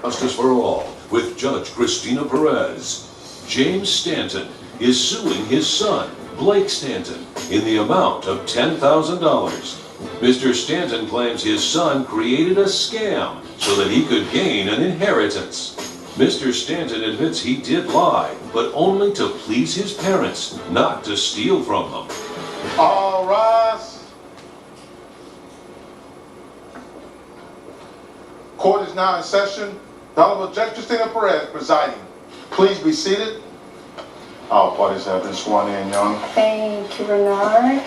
Justice for all with Judge Christina Perez. James Stanton is suing his son, Blake Stanton, in the amount of $10,000. Mr. Stanton claims his son created a scam so that he could gain an inheritance. Mr. Stanton admits he did lie, but only to please his parents, not to steal from them. All rise. Court is now in session. The Honorable Judge Christina Perez presiding. Please be seated. All parties have been sworn in, Your Honor. Thank you, Bernard.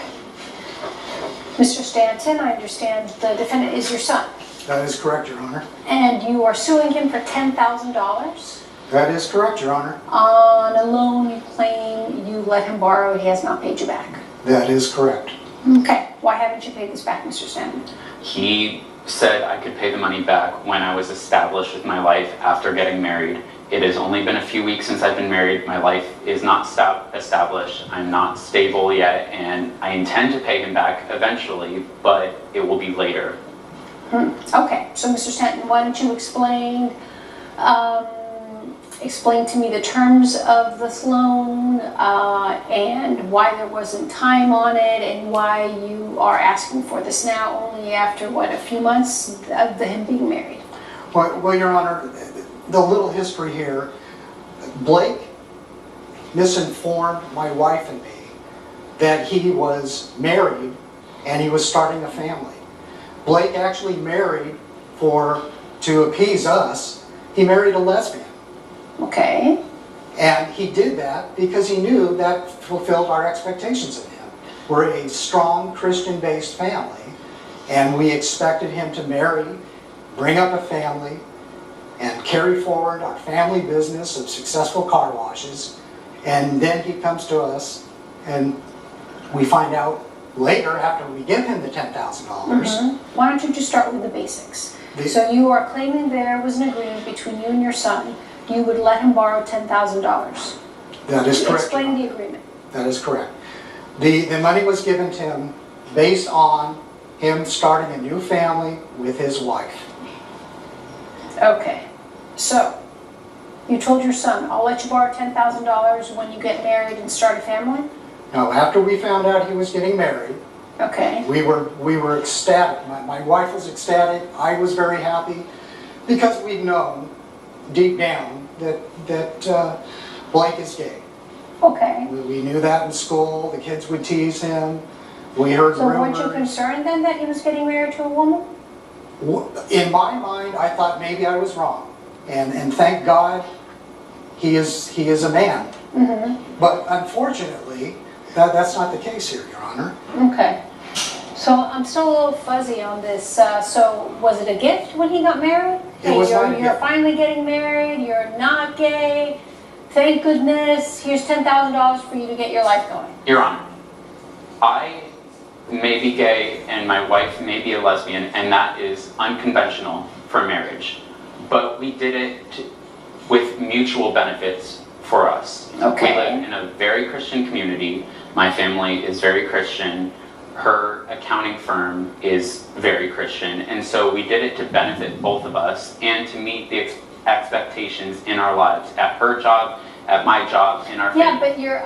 Mr. Stanton, I understand the defendant is your son. That is correct, Your Honor. And you are suing him for $10,000? That is correct, Your Honor. On a loan you claim you let him borrow, he has not paid you back. That is correct. Okay, why haven't you paid this back, Mr. Stanton? He said I could pay the money back when I was established with my life after getting married. It has only been a few weeks since I've been married. My life is not established. I'm not stable yet, and I intend to pay him back eventually, but it will be later. Okay, so Mr. Stanton, why don't you explain to me the terms of this loan and why there wasn't time on it and why you are asking for this now only after, what, a few months of him being married? Well, Your Honor, the little history here, Blake misinformed my wife and me that he was married and he was starting a family. Blake actually married to appease us. He married a lesbian. Okay. And he did that because he knew that fulfilled our expectations of him. We're a strong Christian-based family, and we expected him to marry, bring up a family, and carry forward our family business of successful car washes. And then he comes to us, and we find out later, after we give him the $10,000. Why don't you just start with the basics? So you are claiming there was an agreement between you and your son. You would let him borrow $10,000. That is correct. Explain the agreement. That is correct. The money was given to him based on him starting a new family with his wife. Okay, so you told your son, I'll let you borrow $10,000 when you get married and start a family? Now, after we found out he was getting married, okay, we were ecstatic. My wife was ecstatic. I was very happy because we'd known deep down that Blake is gay. Okay. We knew that in school. The kids would tease him. We heard so rumors. weren't you concerned then that he was getting married to a woman? In my mind, I thought maybe I was wrong. And thank God he is a man. But unfortunately, that's not the case here, Your Honor. Okay. So I'm still a little fuzzy on this. So was it a gift when he got married? It was not a gift. You're finally getting married. You're not gay. Thank goodness. Here's $10,000 for you to get your life going. Your Honor, I may be gay and my wife may be a lesbian, and that is unconventional for marriage. But we did it with mutual benefits for us. Okay. We live in a very Christian community. My family is very Christian. Her accounting firm is very Christian. And so we did it to benefit both of us and to meet the expectations in our lives, at her job, at my job, in our family. Yeah, but you're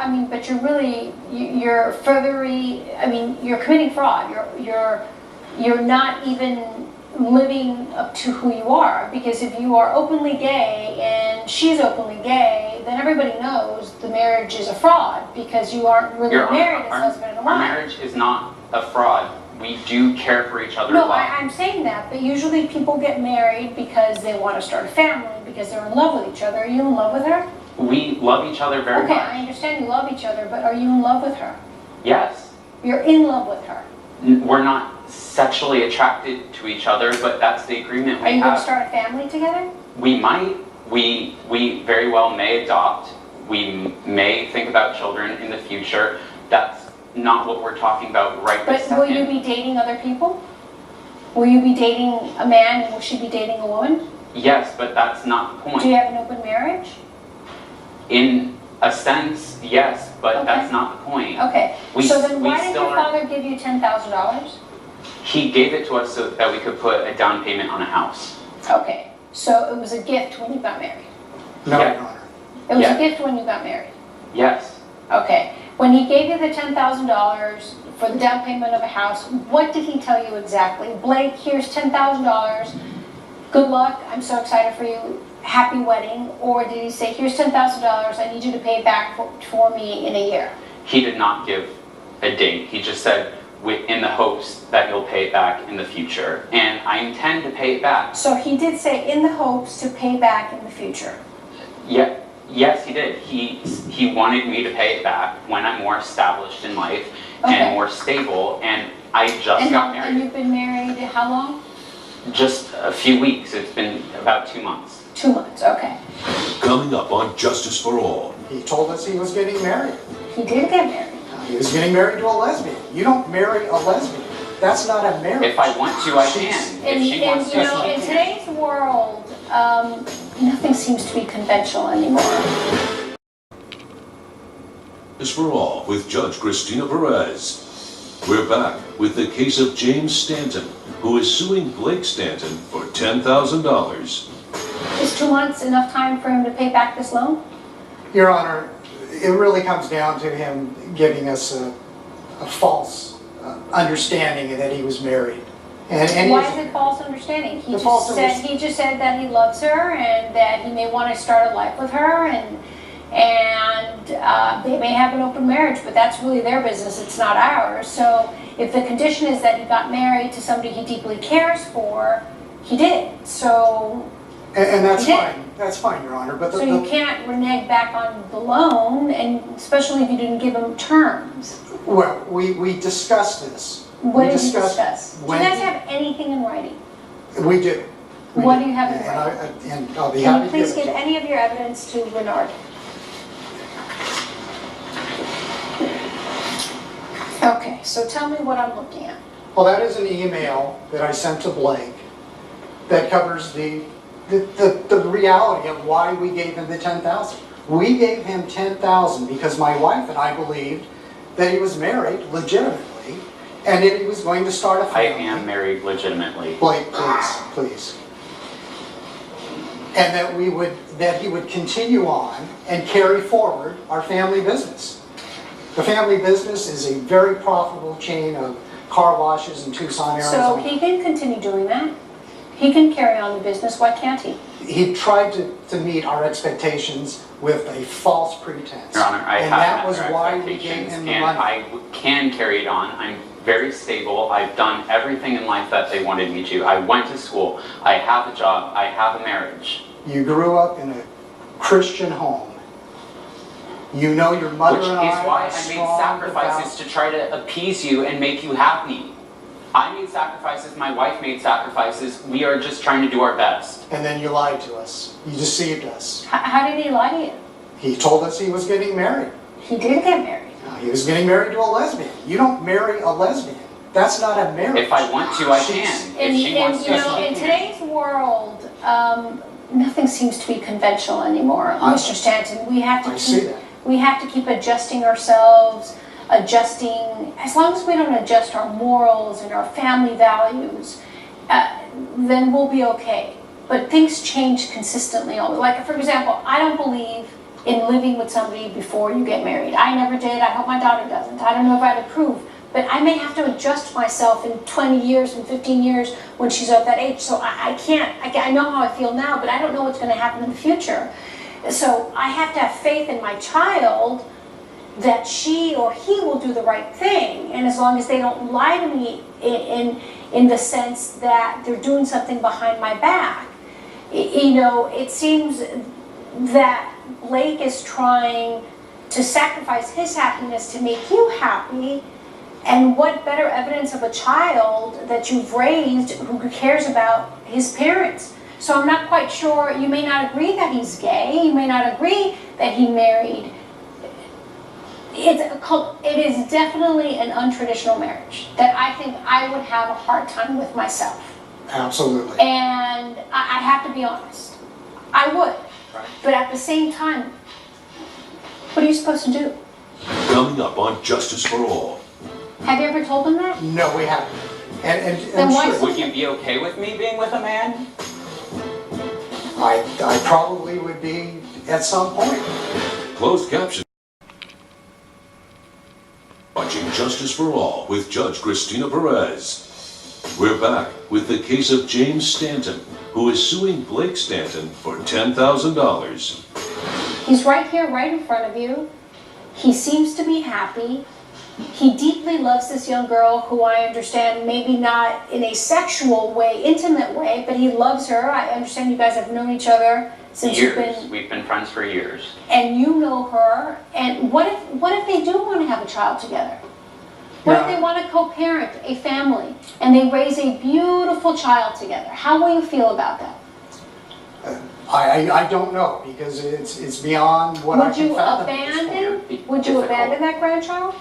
committing fraud. You're not even living up to who you are, because if you are openly gay and she's openly gay, then everybody knows the marriage is a fraud because you aren't really married as husband and wife. Our marriage is not a fraud. We do care for each other a No, lot. I'm saying that, but usually people get married because they want to start a family, because they're in love with each other. Are you in love with her? We love each other very much. Okay, I understand you love each other, but are you in love with her? Yes. You're in love with her. We're not sexually attracted to each other, but that's the agreement we have. Are you going to start a family together? We might. We very well may adopt. We may think about children in the future. That's not what we're talking about right this second. But will you be dating other people? Will you be dating a man and will she be dating a woman? Yes, but that's not the point. Do you have an open marriage? In a sense, yes, but Okay. that's not the point. Okay, so then why did still your are- father give you $10,000? He gave it to us so that we could put a down payment on a house. Okay, So it was a gift when you got married? No, Yeah. Your Honor. It was Yeah. a gift when you got married? Yes. Okay. When he gave you the $10,000 for the down payment of a house, what did he tell you exactly? Blake, here's $10,000. Good luck. I'm so excited for you. Happy wedding. Or did he say, here's $10,000. I need you to pay it back for me in a year? He did not give a date. He just said, in the hopes that you'll pay it back in the future. And I intend to pay it back. So he did say in the hopes to pay back in the future. Yeah. Yes, he did. He wanted me to pay it back when I'm more established in life Okay. and more stable. And I just got And married. you've been married how long? Just a few weeks. It's been about 2 months. 2 months, okay. Coming up on Justice for All. He told us he was getting married. He did get married. He was getting married to a lesbian. You don't marry a lesbian. That's not a marriage. If I want to, I She's- can. If she wants to, You know, she in can. today's world, nothing seems to be conventional anymore. Justice for All with Judge Christina Perez. We're back with the case of James Stanton, who is suing Blake Stanton for $10,000. Is 2 months enough time for him to pay back this loan? Your Honor, it really comes down to him giving us a false understanding that he was married. And Why he's- is it false understanding? The false understanding- He just said that he loves her and that he may want to start a life with her and they may have an open marriage, but that's really their business, it's not ours. So if the condition is that he got married to somebody he deeply cares for, he did. So and that's He did. fine. That's fine, Your Honor. But you can't renege back on the loan, and especially if you didn't give him terms. well, we discussed this. What We did you discussed discuss? Do you when- guys have anything in writing? We do. We What do you have in And writing? and I'll be Can happy you to please give give it. any of your evidence to Bernard? Okay, so tell me what I'm looking at. Well, that is an email that I sent to Blake that covers the reality of why we gave him the $10,000. We gave him $10,000 because my wife and I believed that he was married legitimately and that he was going to start a I family. am married legitimately. Blake, please. And that he would continue on and carry forward our family business. The family business is a very profitable chain of car washes in Tucson, So Arizona. he can continue doing that? He can carry on the business, why can't he? He tried to meet our expectations with a false pretense. Your Honor, I And have that met was her why we gave expectations, him the and money. I can carry it on. I'm very stable. I've done everything in life that they wanted me to. I went to school. I have a job. I have a marriage. You grew up in a Christian home. You know your mother Which is and I why are I made strong, sacrifices to try to appease you and make you happy. I made sacrifices, my wife made sacrifices. We are just trying to do our best. and then you lied to us. You deceived us. How did he lie to you? He told us he was getting married. He did get married. He was getting married to a lesbian. You don't marry a lesbian. That's not a marriage. If I want to, I She's- can. And, If she wants and to, you know, she in can. today's world, nothing seems to be conventional anymore, Mr. Stanton. We have to I see keep, that. we have to keep adjusting ourselves, adjusting. As long as we don't adjust our morals and our family values, then we'll be okay. But things change consistently. Like, for example, I don't believe in living with somebody before you get married. I never did. I hope my daughter doesn't. I don't know if I'd approve. But I may have to adjust myself in 20 years and 15 years when she's at that age. So I can't, I know how I feel now, but I don't know what's going to happen in the future. So I have to have faith in my child that she or he will do the right thing. And as long as they don't lie to me in the sense that they're doing something behind my back. You know, it seems that Blake is trying to sacrifice his happiness to make you happy. And what better evidence of a child that you've raised who cares about his parents? So I'm not quite sure, you may not agree that he's gay, you may not agree that he married. It is definitely an untraditional marriage that I think I would have a hard time with myself. Absolutely. And I have to be honest, I would. Right. But at the same time, what are you supposed to do? Coming up on Justice for All. Have you ever told him that? No, we haven't. And Then why sure, Would you be okay with me being with a man? I probably would be at some point. Closed caption. Watching Justice for All with Judge Christina Perez. We're back with the case of James Stanton, who is suing Blake Stanton for $10,000. He's right here, right in front of you. He seems to be happy. He deeply loves this young girl who I understand maybe not in a sexual way, intimate way, but he loves her. I understand you guys have known each other since Years. We've been friends for years. and you know her. And what if they do want to have a child together? What if Yeah. they want to co-parent a family and they raise a beautiful child together? How will you feel about that? I don't know, because it's beyond what I Would can you fathom at this point. would you Difficult. abandon that grandchild?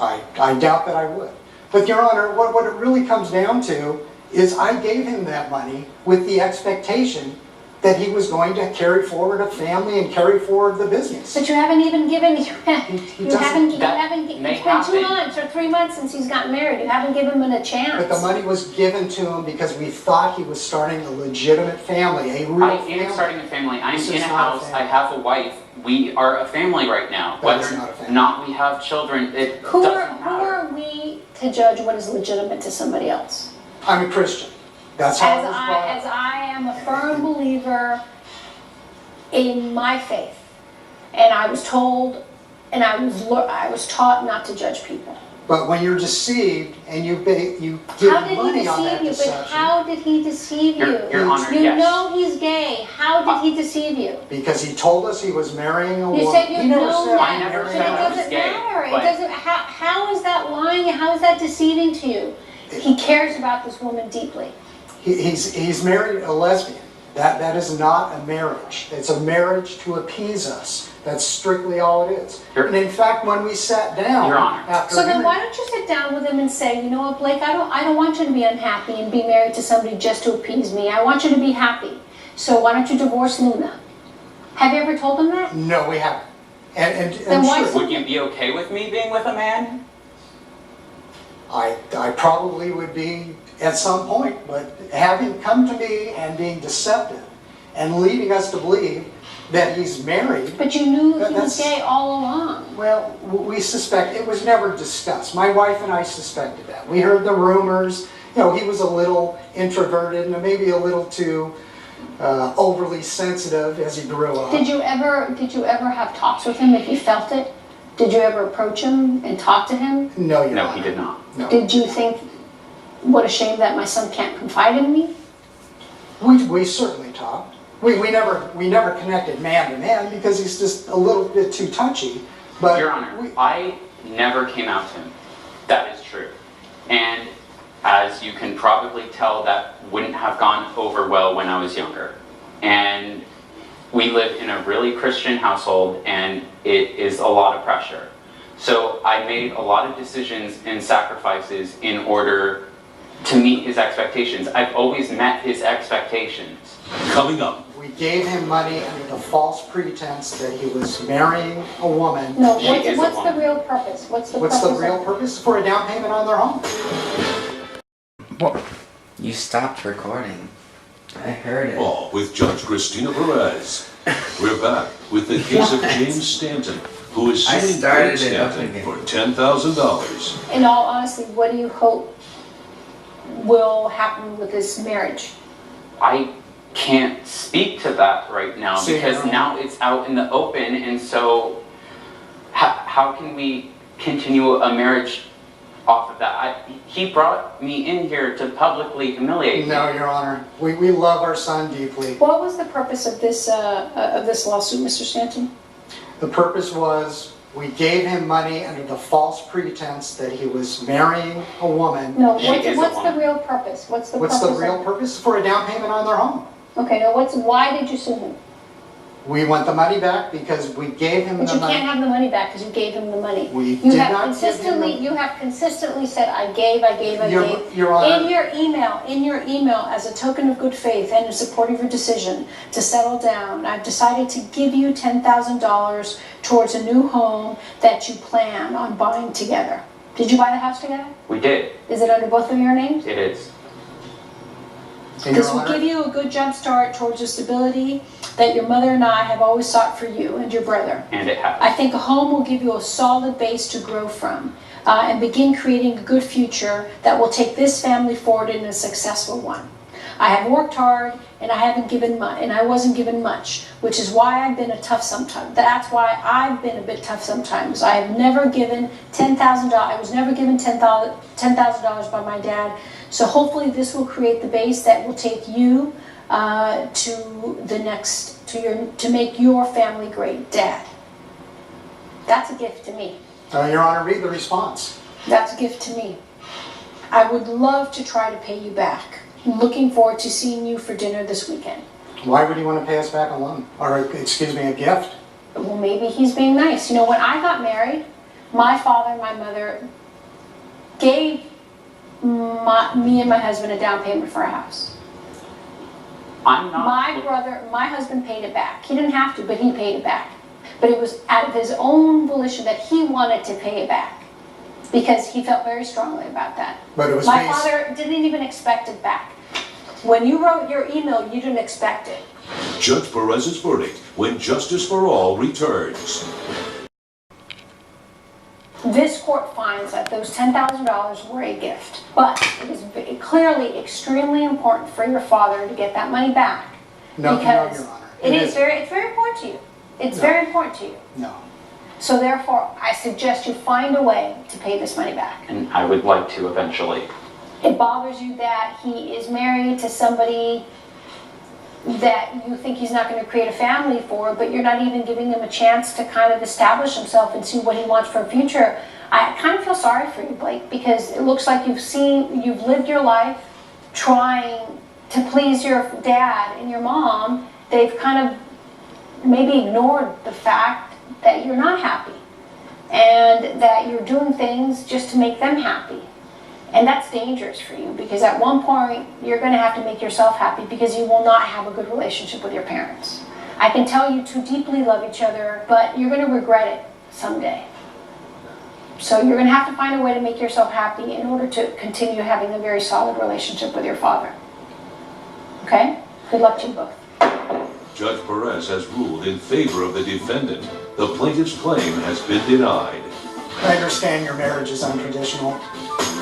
I doubt that I would. But Your Honor, what it really comes down to is I gave him that money with the expectation that he was going to carry forward a family and carry forward the business. But you haven't even given, He you doesn't- haven't, That it's may been 2 happen. months or 3 months since he's gotten married. You haven't given him a chance. But the money was given to him because we thought he was starting a legitimate family, a real I family. am starting a family. I'm This in is a not a house. family. I have a wife. We are a family right now. That is Whether not a family. or not we have children, it Who doesn't are matter. we to judge what is legitimate to somebody else? I'm a Christian. That's how I As was brought as up. I am a firm believer in my faith, and I was told, and I was taught not to judge people. But when you're deceived and you How give did he money on that deceive you? But deception, how did he deceive you? Your Honor, You yes. know he's gay. How did he deceive you? because he told us he was marrying a woman. You said you He never know said that. I never But said I it was doesn't gay, matter. It but- doesn't. How is that lying? How is that deceiving to you? He cares about this woman deeply. He's married a lesbian. That is not a marriage. It's a marriage to appease us. That's strictly all it is. And in fact, when we sat down Your Honor. after So then hearing- why don't you sit down with him and say, you know what, Blake, I don't want you to be unhappy and be married to somebody just to appease me. I want you to be happy. So why don't you divorce Luna? Have you ever told him that? No, we haven't. And Then why sure, Would you be okay with me being with a man? I probably would be at some point, but having come to me and being deceptive and leading us to believe that he's married, But you knew he was That's- gay all along. well, we suspect, it was never discussed. My wife and I suspected that. We heard the rumors, he was a little introverted and maybe a little too overly sensitive as he grew up. Did you ever have talks with him if you felt it? Did you ever approach him and talk to him? No, Your No, Honor. he did not. No. Did you think, what a shame that my son can't confide in me? We certainly talked. We never connected man to man because he's just a little bit too touchy. But Your Honor, we- I never came out to him. That is true. And as you can probably tell, that wouldn't have gone over well when I was younger. And we live in a really Christian household, and it is a lot of pressure. So I made a lot of decisions and sacrifices in order to meet his expectations. I've always met his expectations. Coming up, we gave him money under the false pretense that he was marrying a woman. No, She is a what's the woman. real purpose? What's the What's purpose? the real purpose? For a down payment on their home. What? You stopped recording. I heard it. All with Judge Christina Perez. We're back with the case of James Stanton, who is I suing started Blake it up Stanton again. for $10,000. In all honesty, what do you hope will happen with this marriage? I can't speak to that right now So because you're- now it's out in the open, and so how can we continue a marriage off of that? He brought me in here to publicly humiliate me. No, Your Honor. We love our son deeply. What was the purpose of this lawsuit, Mr. Stanton? The purpose was we gave him money under the false pretense that he was marrying a woman. No, She is a what's the woman. real purpose? What's the What's purpose? the real purpose? For a down payment on their home. Okay, now why did you sue him? We want the money back because we gave him But the you money. can't have the money back because you gave him the money. We You did have not give him the- you have consistently said, I gave. Your Honor. In your email, as a token of good faith and in support of your decision to settle down, I've decided to give you $10,000 towards a new home that you plan on buying together. Did you buy the house together? We did. Is it under both of your names? It is. And Your This will Honor, give you a good jump start towards the stability that your mother and I have always sought for you and your brother. And it has. I think a home will give you a solid base to grow from and begin creating a good future that will take this family forward in a successful one. I have worked hard and I haven't given much, and I wasn't given much, which is why I've been a tough sometimes. That's why I've been a bit tough sometimes. I have never given $10,000. I was never given $10,000 by my dad. So hopefully this will create the base that will take you to the next, to make your family great, Dad. That's a gift to me. Your Honor, read the response. That's a gift to me. I would love to try to pay you back. I'm looking forward to seeing you for dinner this weekend. Why would he want to pay us back a loan? Or, excuse me, a gift? Well, maybe he's being nice. You know, when I got married, my father and my mother gave me and my husband a down payment for a house. My husband paid it back. He didn't have to, but he paid it back. But it was out of his own volition that he wanted to pay it back because he felt very strongly about that. But it was My father didn't even expect it back. When you wrote your email, you didn't expect it. Judge Perez's verdict when justice for all returns. This court finds that those $10,000 were a gift, but it is clearly extremely important for your father to get that money back. No, because Your Honor. it's very important to you. It's very important to you. No. So therefore, I suggest you find a way to pay this money back. And I would like to eventually. It bothers you that he is married to somebody that you think he's not going to create a family for, but you're not even giving him a chance to kind of establish himself and see what he wants for a future. I kind of feel sorry for you, Blake, because it looks like you've lived your life trying to please your dad and your mom. They've kind of maybe ignored the fact that you're not happy and that you're doing things just to make them happy. And that's dangerous for you because at one point you're going to have to make yourself happy because you will not have a good relationship with your parents. I can tell you two deeply love each other, but you're going to regret it someday. So you're going to have to find a way to make yourself happy in order to continue having a very solid relationship with your father. Okay? Good luck to you both. Judge Perez has ruled in favor of the defendant. The plaintiff's claim has been denied. I understand your marriage is untraditional,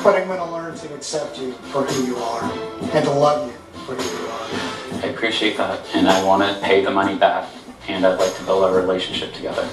but I'm going to learn to accept you for who you are and to love you for who you are. I appreciate that, and I want to pay the money back, and I'd like to build our relationship together.